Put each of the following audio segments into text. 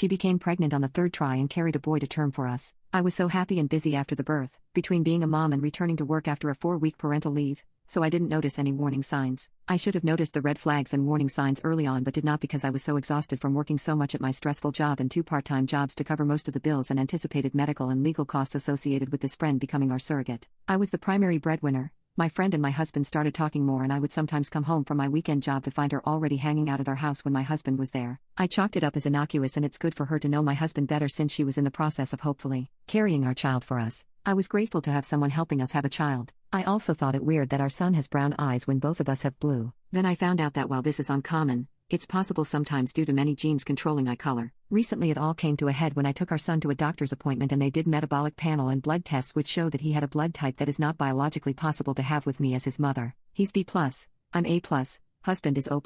She became pregnant on the third try and carried a boy to term for us. I was so happy and busy after the birth, between being a mom and returning to work after a 4-week parental leave, so I didn't notice any warning signs. I should have noticed the red flags and warning signs early on but did not because I was so exhausted from working so much at my stressful job and 2 part-time jobs to cover most of the bills and anticipated medical and legal costs associated with this friend becoming our surrogate. I was the primary breadwinner. My friend and my husband started talking more and I would sometimes come home from my weekend job to find her already hanging out at our house when my husband was there. I chalked it up as innocuous and it's good for her to know my husband better since she was in the process of hopefully carrying our child for us. I was grateful to have someone helping us have a child. I also thought it weird that our son has brown eyes when both of us have blue. Then I found out that while this is uncommon, it's possible sometimes due to many genes controlling eye color. Recently it all came to a head when I took our son to a doctor's appointment and they did metabolic panel and blood tests which showed that he had a blood type that is not biologically possible to have with me as his mother. He's B+, I'm A+, husband is O+.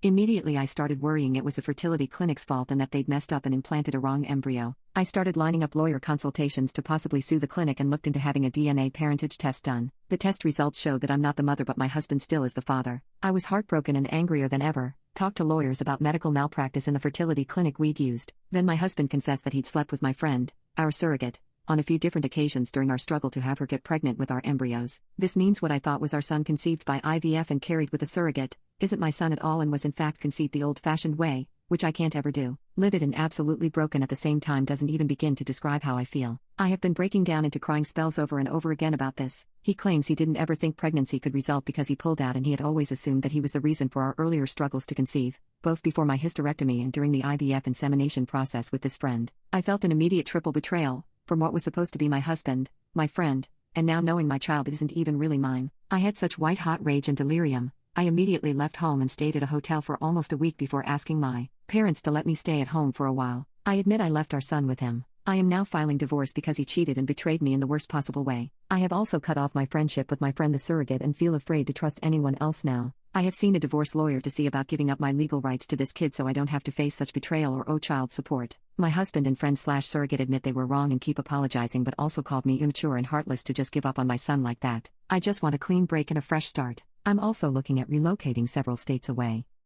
Immediately I started worrying it was the fertility clinic's fault and that they'd messed up and implanted a wrong embryo. I started lining up lawyer consultations to possibly sue the clinic and looked into having a DNA parentage test done. The test results showed that I'm not the mother but my husband still is the father. I was heartbroken and angrier than ever. Talked to lawyers about medical malpractice in the fertility clinic we'd used. Then my husband confessed that he'd slept with my friend, our surrogate, on a few different occasions during our struggle to have her get pregnant with our embryos. This means what I thought was our son conceived by IVF and carried with a surrogate isn't my son at all and was in fact conceived the old-fashioned way, which I can't ever do. Livid and absolutely broken at the same time doesn't even begin to describe how I feel. I have been breaking down into crying spells over and over again about this. He claims he didn't ever think pregnancy could result because he pulled out and he had always assumed that he was the reason for our earlier struggles to conceive, both before my hysterectomy and during the IVF insemination process with this friend. I felt an immediate triple betrayal, from what was supposed to be my husband, my friend, and now knowing my child isn't even really mine. I had such white-hot rage and delirium. I immediately left home and stayed at a hotel for almost a week before asking my parents to let me stay at home for a while. I admit I left our son with him. I am now filing divorce because he cheated and betrayed me in the worst possible way. I have also cut off my friendship with my friend the surrogate and feel afraid to trust anyone else now. I have seen a divorce lawyer to see about giving up my legal rights to this kid so I don't have to face such betrayal or owe child support. My husband and friend/surrogate admit they were wrong and keep apologizing but also called me immature and heartless to just give up on my son like that. I just want a clean break and a fresh start. I'm also looking at relocating several states away.